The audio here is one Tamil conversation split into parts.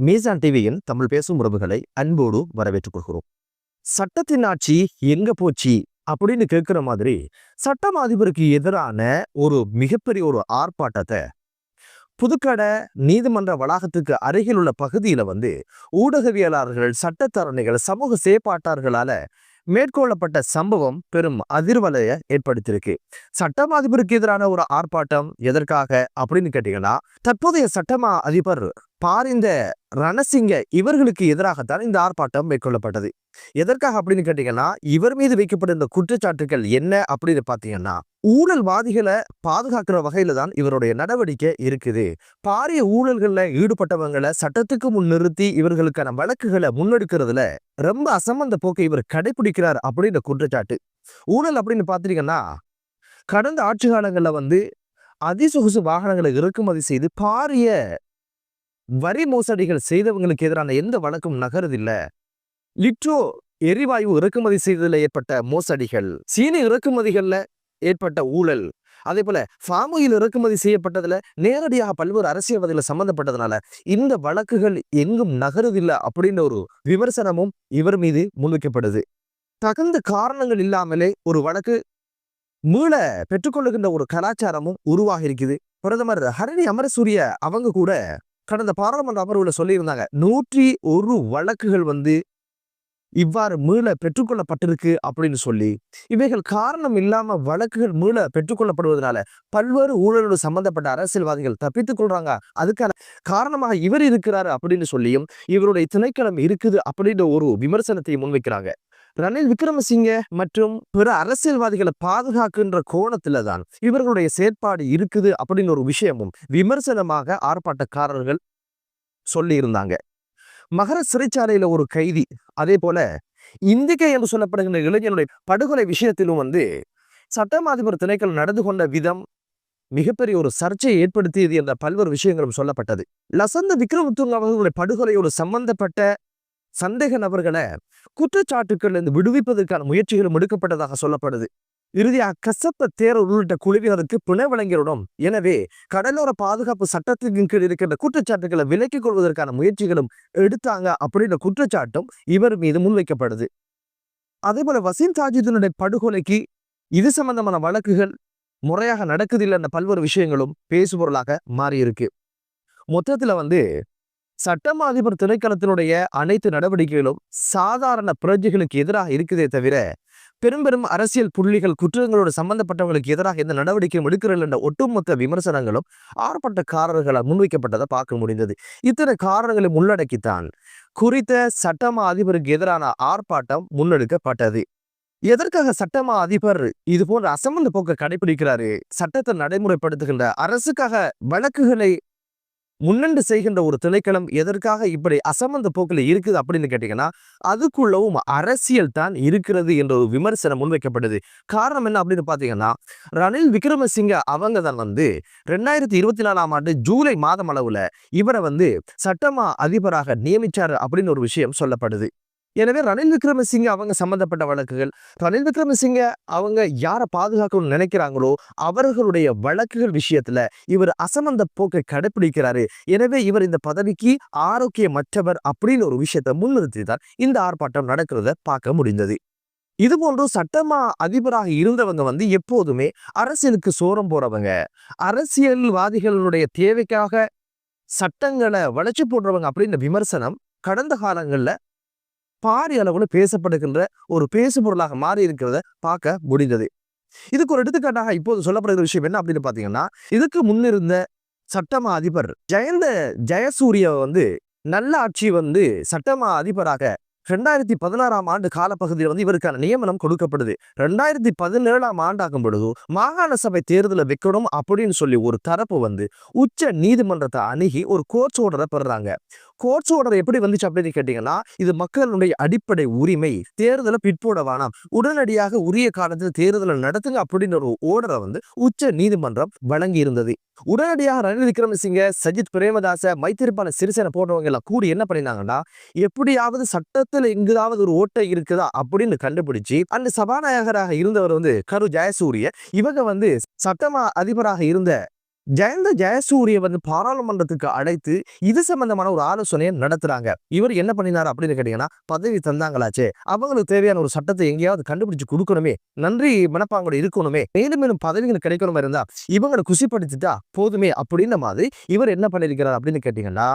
மீசான் டிவியின் தமிழ் பேசும் உறவுகளை அன்போடு வரவேற்றுக் கொள்கிறோம். சட்டத்தின் ஆட்சி எங்க போச்சு அப்படின்னு கேட்கிற மாதிரி சட்டம் அதிபருக்கு எதிரான ஒரு மிகப்பெரிய ஒரு ஆர்ப்பாட்டத்தை புதுக்கடை நீதிமன்ற வளாகத்துக்கு அருகில் உள்ள பகுதியில ஊடகவியலாளர்கள், சட்டத்தரணிகள், சமூக செயற்பாட்டாளர்களால மேற்கொள்ளப்பட்ட சம்பவம் பெரும் அதிர்வலையை ஏற்படுத்தியிருக்கு. சட்டமா அதிபருக்கு எதிரான ஒரு ஆர்ப்பாட்டம் எதற்காக அப்படின்னு கேட்டீங்கன்னா, தற்போதைய சட்டமா அதிபர் பாரிந்த ரணசிங்க இவர்களுக்கு எதிராகத்தான் இந்த ஆர்ப்பாட்டம் மேற்கொள்ளப்பட்டது. எதற்காக அப்படின்னு கேட்டீங்கன்னா, இவர் மீது வைக்கப்பட்ட குற்றச்சாட்டுகள் என்ன அப்படின்னு பாத்தீங்கன்னா, ஊழல்வாதிகளை பாதுகாக்கிற வகையில தான் இவருடைய நடவடிக்கை இருக்குது. பாரிய ஊழல்கள்ல ஈடுபட்டவங்களை சட்டத்துக்கு முன் நிறுத்தி இவர்களுக்கான வழக்குகளை முன்னெடுக்கிறதுல ரொம்ப அசம்பந்த போக்கை இவர் கடைபிடிக்கிறார் அப்படின்ற குற்றச்சாட்டு. ஊழல் அப்படின்னு பாத்தீங்கன்னா, கடந்த ஆட்சி காலங்கள்ல அதிசொகுசு வாகனங்களை இறக்குமதி செய்து பாரிய வரி மோசடிகள் செய்தவங்களுக்கு எதிரான எந்த வழக்கும் நகருதில்ல. லிட்ரோ எரிவாயு இறக்குமதி செய்ததில் ஏற்பட்ட மோசடிகள், சீன இறக்குமதிகள்ல ஏற்பட்ட ஊழல், அதே போல ஃபார்முயில் இறக்குமதி செய்யப்பட்டதுல நேரடியாக பல்வேறு அரசியல்வாதிகள் சம்பந்தப்பட்டதுனால இந்த வழக்குகள் எங்கும் நகருதில்லை அப்படின்ற ஒரு விமர்சனமும் இவர் மீது முன்வைக்கப்படுது. தகுந்த காரணங்கள் இல்லாமலே ஒரு வழக்கு மீள பெற்றுக்கொள்ளுகின்ற ஒரு கலாச்சாரமும் உருவாகி இருக்குது. பிரதமர் ஹரணி அமரசூரிய அவங்க கூட கடந்த பாராளுமன்ற அமர்வுல சொல்லியிருந்தாங்க, 101 வழக்குகள் இவ்வாறு மீள பெற்றுக்கொள்ளப்பட்டிருக்கு அப்படின்னு சொல்லி. இவைகள் காரணம் இல்லாம வழக்குகள் மீள பெற்றுக்கொள்ளப்படுவதனால பல்வேறு ஊழலோடு சம்பந்தப்பட்ட அரசியல்வாதிகள் தப்பித்துக் கொள்றாங்க. அதுக்கான காரணமாக இவர் இருக்கிறாரு அப்படின்னு சொல்லியும் இவருடைய திணைக்களம் இருக்குது அப்படின்ற ஒரு விமர்சனத்தை முன்வைக்கிறாங்க. ரணில் விக்ரமசிங்க மற்றும் பிற அரசியல்வாதிகளை பாதுகாக்கின்ற கோணத்துல தான் இவர்களுடைய செயற்பாடு இருக்குது அப்படின்னு ஒரு விஷயமும் விமர்சனமாக ஆர்ப்பாட்டக்காரர்கள் சொல்லி இருந்தாங்க. மகர சிறைச்சாலையில ஒரு கைதி, அதே போல இந்திகை என்று சொல்லப்படுகின்ற இளைஞனுடைய படுகொலை விஷயத்திலும் சட்டம் அதிபர் திணைக்களம் நடந்து கொண்ட விதம் மிகப்பெரிய ஒரு சர்ச்சையை ஏற்படுத்தியது என்ற பல்வேறு விஷயங்களும் சொல்லப்பட்டது. லசந்த விக்ரமதுங்க அவர்களுடைய படுகொலையோடு சம்பந்தப்பட்ட சந்தேக நபர்களை குற்றச்சாட்டுக்கள் விடுவிப்பதற்கான முயற்சிகளும் எடுக்கப்பட்டதாக சொல்லப்படுது. இறுதியாக கசப்ப தேரர் உள்ளிட்ட குழுவினருக்கு பிணை வழங்கிடும். எனவே கடலோர பாதுகாப்பு சட்டத்தின் கீழ் இருக்கின்ற குற்றச்சாட்டுகளை விலக்கிக் கொள்வதற்கான முயற்சிகளும் எடுத்தாங்க அப்படின்ற குற்றச்சாட்டும் இவர் மீது முன்வைக்கப்படுது. அதே போல வசீம் தாஜுதீனுடைய படுகொலைக்கு இது சம்பந்தமான வழக்குகள் முறையாக நடக்குதில்லை என்ற பல்வேறு விஷயங்களும் பேசுபொருளாக மாறியிருக்கு. மொத்தத்துல சட்டமா அதிபர் திணைக்களத்தினுடைய அனைத்து நடவடிக்கைகளும் சாதாரண பிரஜைகளுக்கு எதிராக இருக்குதே தவிர பெரும் அரசியல் புள்ளிகள் குற்றங்களோடு சம்பந்தப்பட்டவர்களுக்கு எதிராக எந்த நடவடிக்கையும் எடுக்கிறது என்ற ஒட்டுமொத்த விமர்சனங்களும் ஆர்ப்பாட்டக்காரர்களால் முன்வைக்கப்பட்டதை பார்க்க முடிந்தது. இத்தனை காரணங்களை உள்ளடக்கித்தான் குறித்த சட்டமா அதிபருக்கு எதிரான ஆர்ப்பாட்டம் முன்னெடுக்கப்பட்டது. எதற்காக சட்டமா அதிபர் இது போன்ற அசம்பந்த போக்கை கடைபிடிக்கிறாரு? சட்டத்தை நடைமுறைப்படுத்துகின்ற அரசுக்காக வழக்குகளை முன்னெண்டு செய்கின்ற ஒரு திணைக்களம் எதற்காக இப்படி அசம்பந்த போக்கில் இருக்குது அப்படின்னு கேட்டீங்கன்னா, அதுக்குள்ளவும் அரசியல் தான் இருக்கிறது என்ற ஒரு விமர்சனம் முன்வைக்கப்படுது. காரணம் என்ன அப்படின்னு பாத்தீங்கன்னா, ரணில் விக்ரமசிங்க அவங்க தான் 2024ஆம் ஆண்டு ஜூலை மாதம் அளவுல இவரை சட்டமா அதிபராக நியமிச்சாரு அப்படின்னு ஒரு விஷயம் சொல்லப்படுது. எனவே ரணில் விக்ரமசிங்க அவங்க சம்பந்தப்பட்ட வழக்குகள், ரணில் விக்ரமசிங்க அவங்க யாரை பாதுகாக்கணும்னு நினைக்கிறாங்களோ அவர்களுடைய வழக்குகள் விஷயத்துல இவர் அசமந்த போக்கை கடைபிடிக்கிறாரு. எனவே இவர் இந்த பதவிக்கு ஆரோக்கியமற்றவர் அப்படின்னு ஒரு விஷயத்தை முன்னிறுத்தி தான் இந்த ஆர்ப்பாட்டம் நடக்கிறத பார்க்க முடிந்தது. இது போன்று சட்டமா அதிபராக இருந்தவங்க எப்போதுமே அரசியலுக்கு சோரம் போறவங்க, அரசியல்வாதிகளுடைய தேவைக்காக சட்டங்களை வளைச்சு போடுறவங்க அப்படின்ற விமர்சனம் கடந்த காலங்கள்ல பாரிய அளவுல பேசப்படுகின்ற ஒரு பேசு பொருளாக மாறி இருக்கிறத பார்க்க முடிந்தது. இதுக்கு ஒரு எடுத்துக்காட்டாக இப்போது சொல்லப்படுகிற விஷயம் என்ன அப்படின்னு பாத்தீங்கன்னா, இதுக்கு முன்னிருந்த சட்டமா அதிபர் ஜெயந்த ஜெயசூரிய நல்ல ஆட்சி சட்டமா அதிபராக 2016ஆம் ஆண்டு காலப்பகுதியில் இவருக்கான நியமனம் கொடுக்கப்படுது. 2017ஆம் ஆண்டாகும் பொழுது மாகாண சபை தேர்தலை வைக்கணும் அப்படின்னு சொல்லி ஒரு தரப்பு உச்ச நீதிமன்றத்தை அணுகி ஒரு கோர்ட்ஸ் ஆர்டரை பெறுறாங்க. கோர்ட்ஸ் ஆர்டர் எப்படி வந்துச்சு அப்படின்னு கேட்டீங்கன்னா, இது மக்களுடைய அடிப்படை உரிமை, தேர்தலை பிற்போட வேணாம், உடனடியாக உரிய காலத்தில் தேர்தலை நடத்துங்க அப்படின்னு ஒரு ஆர்டரை உச்ச நீதிமன்றம் வழங்கி இருந்தது. உடனடியாக ரணில் விக்ரமசிங்க, சஜித் பிரேமதாச, மைத்திரிபால சிறிசேன போன்றவங்க எல்லாம் கூடி என்ன பண்ணினாங்கன்னா, எப்படியாவது சட்டத்துல எங்காவது ஒரு ஓட்டை இருக்குதா அப்படின்னு கண்டுபிடிச்சு அந்த சபாநாயகராக இருந்தவர் கரு ஜெயசூரிய இவங்க சட்டமா அதிபராக இருந்த ஜெயந்த ஜெயசூரிய வந்து பாராளுமன்றத்துக்கு அழைத்து இது சம்பந்தமான ஒரு ஆலோசனையை நடத்துறாங்க. இவர் என்ன பண்ணினாரு அப்படின்னு கேட்டீங்கன்னா, பதவி தந்தாங்களாச்சே, அவங்களுக்கு தேவையான ஒரு சட்டத்தை எங்கேயாவது கண்டுபிடிச்சு கொடுக்கணுமே, நன்றி மனப்பாங்கோட இருக்கணுமே, மேலும் மேலும் பதவிகள் கிடைக்கணுமா இருந்தா இவங்களை குசிப்படுத்திட்டா போதுமே அப்படின்ற மாதிரி இவர் என்ன பண்ணிருக்கிறார் அப்படின்னு கேட்டீங்கன்னா,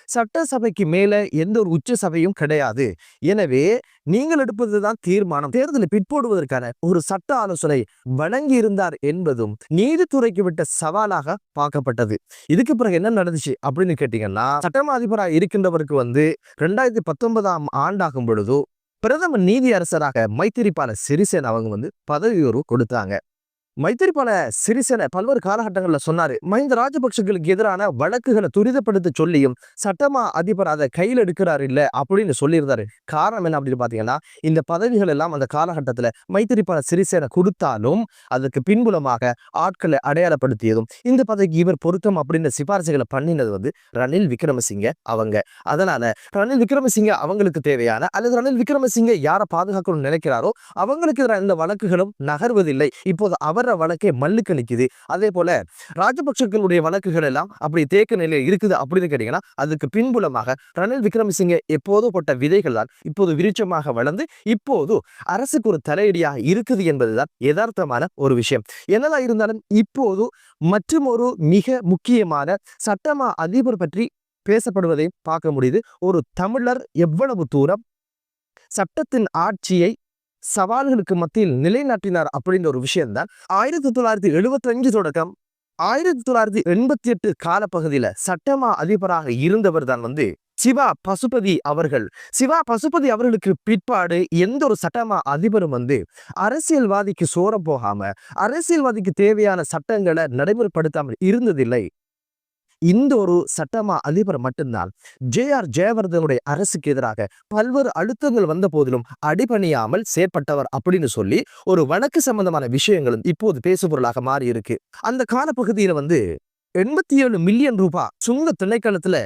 சட்டசபைக்கு மேல எந்த ஒரு உச்ச சபையும் கிடையாது. எனவே நீங்கள் எடுப்பதுதான் தீர்மானம். தேர்தலை பிற்போடுவதற்கான ஒரு சட்ட ஆலோசனை வழங்கி இருந்தார் என்பதும் நீதித்துறைக்கு விட்ட சவாலாக பார்க்கப்பட்டது. இதுக்கு பிறகு என்ன நடந்துச்சு அப்படின்னு கேட்டீங்கன்னா, சட்டமா அதிபராக இருக்கின்றவருக்கு வந்து 2019 ஆண்டாகும் பொழுது பிரதம நீதி அரசராக மைத்திரிபால சிறிசேன அவங்க வந்து பதவி உயர்வு கொடுத்தாங்க. மைத்திரிபால சிறிசேன பல்வேறு காலகட்டங்களில் சொன்னாரு, மஹிந்த ராஜபக்சங்களுக்கு எதிரான வழக்குகளை துரிதப்படுத்த சொல்லியும் சட்டமா அதிபர் அதை கையில் எடுக்கிறார் இல்ல அப்படின்னு சொல்லியிருந்தாரு. காரணம் என்ன அப்படின்னு பாத்தீங்கன்னா, இந்த பதவிகள் எல்லாம் அந்த காலகட்டத்தில் மைத்திரிபால சிறிசேன கொடுத்தாலும் அதுக்கு பின்புலமாக ஆட்களை அடையாளப்படுத்தியதும் இந்த பதவிக்கு இவர் பொருத்தம் அப்படின்னு சிபாரிசுகளை பண்ணினது வந்து ரணில் விக்ரமசிங்க அவங்க. அதனால ரணில் விக்ரமசிங்க அவங்களுக்கு தேவையான அல்லது ரணில் விக்ரமசிங்க யாரை பாதுகாக்கணும்னு நினைக்கிறாரோ அவங்களுக்கு எதிரான இந்த வழக்குகளும் நகர்வதில்லை. இப்போது அவர் வழக்கை மல்லுக்கு நிக்குது. அதே போல ராஜபக்சர்களுடைய வழக்குகள் எல்லாம் அப்படி தேக்க நிலையில் இருக்குது அப்படின்னு கேட்டீங்கன்னா, அதுக்கு பின்புலமாக ரணில் விக்ரமசிங்க எப்போதோ போட்ட விதைகள் தான் இப்போது விருட்சமாக வளர்ந்து இப்போது அரசுக்கு ஒரு தலையடியாக இருக்குது என்பதுதான் யதார்த்தமான ஒரு விஷயம். என்னதான் இருந்தாலும் இப்போது மற்றும் ஒரு மிக முக்கியமான சட்டமா அதிபர் பற்றி பேசப்படுவதை பார்க்க முடியுது. ஒரு தமிழர் எவ்வளவு தூரம் சட்டத்தின் ஆட்சியை சவால்களுக்கு மத்தியில் நிலைநாட்டினார் அப்படின்ற ஒரு விஷயம் தான் 1975 தொடக்கம் 1988 காலப்பகுதியில சட்டமா அதிபராக இருந்தவர் தான் வந்து சிவா பசுபதி அவர்கள். சிவா பசுபதி அவர்களுக்கு பிற்பாடு எந்த ஒரு சட்டமா அதிபரும் வந்து அரசியல்வாதிக்கு சோரம் போகாம அரசியல்வாதிக்கு தேவையான சட்டங்களை நடைமுறைப்படுத்தாமல் இருந்ததில்லை. இந்த ஒரு சட்டமா அதிபர் மட்டும்தான் ஜெயவர்தனுடைய அரசுக்கு எதிராக பல்வேறு அழுத்தங்கள் வந்த போதிலும் அடிபணியாமல் செயற்பட்டவர் அப்படின்னு சொல்லி ஒரு வழக்கு சம்பந்தமான விஷயங்களும் இப்போது பேசுபொருளாக மாறி இருக்கு. அந்த காலப்பகுதியில வந்து 87 மில்லியன் ரூபாய் சுங்க திணைக்களத்துல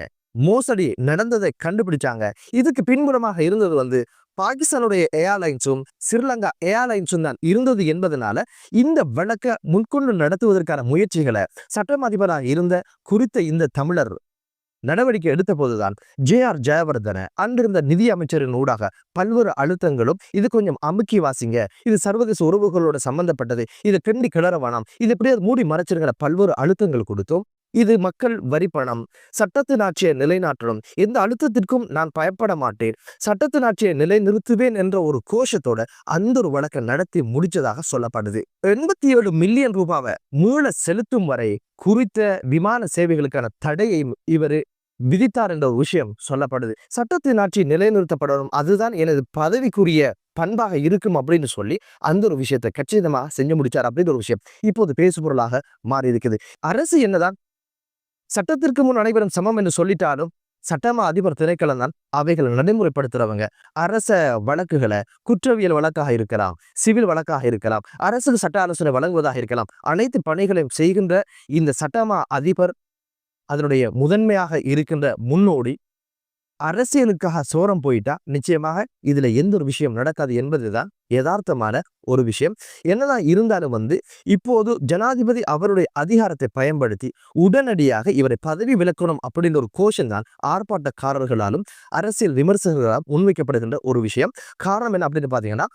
மோசடி நடந்ததை கண்டுபிடிச்சாங்க. இதுக்கு பின்புறமாக இருந்தது வந்து பாகிஸ்தானுடைய ஏர்லைன்ஸும் ஸ்ரீலங்கா ஏர்லைன்ஸும் தான் இருந்தது என்பதனால இந்த வழக்கை முன்கொண்டு நடத்துவதற்கான முயற்சிகளை சட்டம் அதிபராக இருந்த குறித்த இந்த தமிழர் நடவடிக்கை எடுத்த போதுதான் ஜெயவர்தன அன்றிருந்த நிதி அமைச்சரின் ஊடாக பல்வேறு அழுத்தங்களும் இது கொஞ்சம் அமுக்கி வாசிங்க, இது சர்வதேச உறவுகளோட சம்பந்தப்பட்டது, இதை கிண்டி கிளற வேணாம், இது எப்படியாவது மூடி மறைச்சிருங்கிற பல்வேறு அழுத்தங்கள் கொடுத்தோம். இது மக்கள் வரி பணம், சட்டத்தின் ஆட்சியை நிலைநாட்டணும், எந்த அழுத்தத்திற்கும் நான் பயப்பட மாட்டேன், சட்டத்தின் ஆட்சியை நிலைநிறுத்துவேன் என்ற ஒரு கோஷத்தோட அந்த ஒரு வழக்கை நடத்தி முடிச்சதாக சொல்லப்படுது. 87 மில்லியன் ரூபாவை மீள செலுத்தும் வரை குறித்த விமான சேவைகளுக்கான தடையை இவர் விதித்தார் என்ற ஒரு விஷயம் சொல்லப்படுது. சட்டத்தின் ஆட்சி நிலைநிறுத்தப்படணும், அதுதான் எனது பதவிக்குரிய பண்பாக இருக்கும் அப்படின்னு சொல்லி அந்த ஒரு விஷயத்தை கச்சிதமாக செஞ்சு முடிச்சார் அப்படின்ற ஒரு விஷயம் இப்போது பேசுபொருளாக மாறி இருக்குது. அரசு என்னதான் சட்டத்திற்கு முன் அனைவரும் சமம் என்று சொல்லிட்டாலும் சட்டமா அதிபர் திணைக்களம் தான் அவைகளை நடைமுறைப்படுத்துறவங்க. அரச வழக்குகளை குற்றவியல் வழக்காக இருக்கலாம், சிவில் வழக்காக இருக்கலாம், அரசுக்கு சட்ட ஆலோசனை வழங்குவதாக இருக்கலாம், அனைத்து பணிகளையும் செய்கின்ற இந்த சட்டமா அதிபர் அதனுடைய முதன்மையாக இருக்கின்ற முன்னோடி. அரசியலுக்காக சோரம் போயிட்டா நிச்சயமாக இதுல எந்த ஒரு விஷயம் நடக்காது என்பதுதான் யதார்த்தமான ஒரு விஷயம். என்னதான் இருந்தாலும் வந்து இப்போது ஜனாதிபதி அவருடைய அதிகாரத்தை பயன்படுத்தி உடனடியாக இவரை பதவி விலக்கணும் அப்படின்ற ஒரு கோஷம் தான் ஆர்ப்பாட்டக்காரர்களாலும் அரசியல் விமர்சகர்களாலும் முன்வைக்கப்படுகின்ற ஒரு விஷயம். காரணம் என்ன அப்படின்னு பாத்தீங்கன்னா,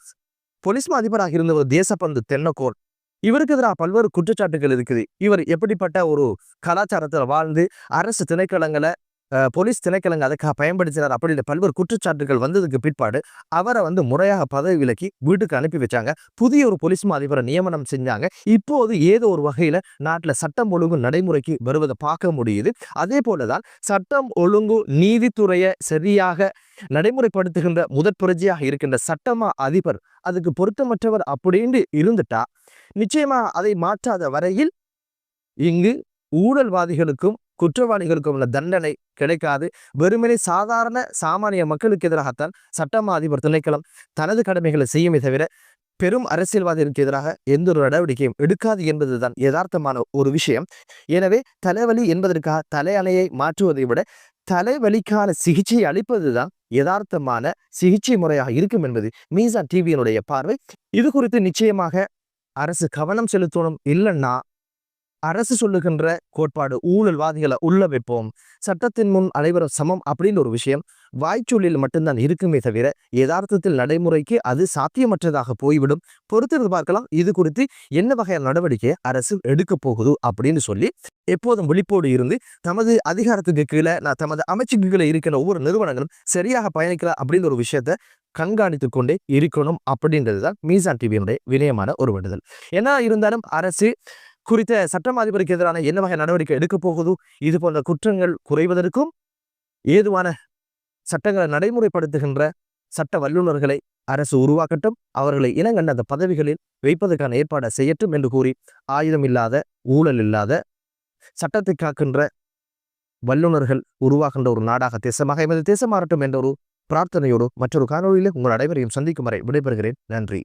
போலீஸ் அதிபராக இருந்த ஒரு தேசப்பந்து தென்னக்கோன், இவருக்கு எதிராக பல்வேறு குற்றச்சாட்டுகள் இருக்குது. இவர் எப்படிப்பட்ட ஒரு கலாச்சாரத்தில் வாழ்ந்து அரசு திணைக்களங்களை போலீஸ் திணைக்களங்க அதுக்காக பயன்படுத்தினார் அப்படின்ற பல்வேறு குற்றச்சாட்டுகள் வந்ததுக்கு பிற்பாடு அவரை வந்து முறையாக பதவி விலக்கி வீட்டுக்கு அனுப்பி வச்சாங்க. புதிய ஒரு போலீஸ் அதிபரை நியமனம் செஞ்சாங்க. இப்போது ஏதோ ஒரு வகையில நாட்டில் சட்டம் ஒழுங்கு நடைமுறைக்கு வருவதை பார்க்க முடியுது. அதே போலதான் சட்டம் ஒழுங்கு நீதித்துறையை சரியாக நடைமுறைப்படுத்துகின்ற முதற் புரட்சியாக இருக்கின்ற சட்டமா அதிபர் அதுக்கு பொருத்தமற்றவர் அப்படின்னு இருந்துட்டா நிச்சயமா அதை மாற்றாத வரையில் இங்கு ஊழல்வாதிகளுக்கும் குற்றவாளிகளுக்கும் உள்ள தண்டனை கிடைக்காது. வெறுமனே சாதாரண சாமானிய மக்களுக்கு எதிராகத்தான் சட்டமா அதிபர் திணைக்களம் தனது கடமைகளை செய்யுமே தவிர பெரும் அரசியல்வாதிகளுக்கு எதிராக எந்த ஒரு நடவடிக்கையும் எடுக்காது என்பதுதான் யதார்த்தமான ஒரு விஷயம். எனவே தலைவலி என்பதற்காக தலையணையை மாற்றுவதை விட தலைவலிக்கான சிகிச்சை அளிப்பதுதான் யதார்த்தமான சிகிச்சை முறையாக இருக்கும் என்பது மீசான் டிவியினுடைய பார்வை. இது குறித்து நிச்சயமாக அரசு கவனம் செலுத்தணும். இல்லைன்னா அரசு சொல்லுகின்ற கோட்பாடு ஊழல்வாதிகளை உள்ள வைப்போம், சட்டத்தின் முன் அனைவரும் சமம் அப்படின்னு ஒரு விஷயம் வாய்ச்சொல்லில் மட்டும்தான் இருக்குமே தவிர யதார்த்தத்தில் நடைமுறைக்கு அது சாத்தியமற்றதாக போய்விடும். பொறுத்திருந்து பார்க்கலாம் இது குறித்து என்ன வகையான நடவடிக்கை அரசு எடுக்க போகுது அப்படின்னு சொல்லி எப்போதும் விழிப்போடு இருந்து தமது அதிகாரத்துக்கு கீழே தமது அமைச்சுக்கு கீழே இருக்கிற ஒவ்வொரு நிறுவனங்களும் சரியாக பயணிக்கலாம் அப்படின்னு ஒரு விஷயத்த கண்காணித்து கொண்டே இருக்கணும் அப்படின்றதுதான் மீசான் டிவியினுடைய வினயமான ஒரு வேண்டுதல். என்ன இருந்தாலும் அரசு குறித்த சட்டம் அதிபருக்கு எதிரான என்ன வகை நடவடிக்கை எடுக்க போகுது, இது போன்ற குற்றங்கள் குறைவதற்கும் ஏதுவான சட்டங்களை நடைமுறைப்படுத்துகின்ற சட்ட வல்லுநர்களை அரசு உருவாக்கட்டும், அவர்களை இனங்கண்ட அந்த பதவிகளில் வைப்பதற்கான ஏற்பாடை செய்யட்டும் என்று கூறி ஆயுதம் இல்லாத ஊழல் இல்லாத சட்டத்தை காக்கின்ற வல்லுநர்கள் உருவாகின்ற ஒரு நாடாக தேசமாக எமது தேசம் மாறட்டும் என்ற ஒரு பிரார்த்தனையோடு மற்றொரு காணொலியில் உங்கள் அனைவரையும் சந்திக்கும் வரை விடைபெறுகிறேன். நன்றி.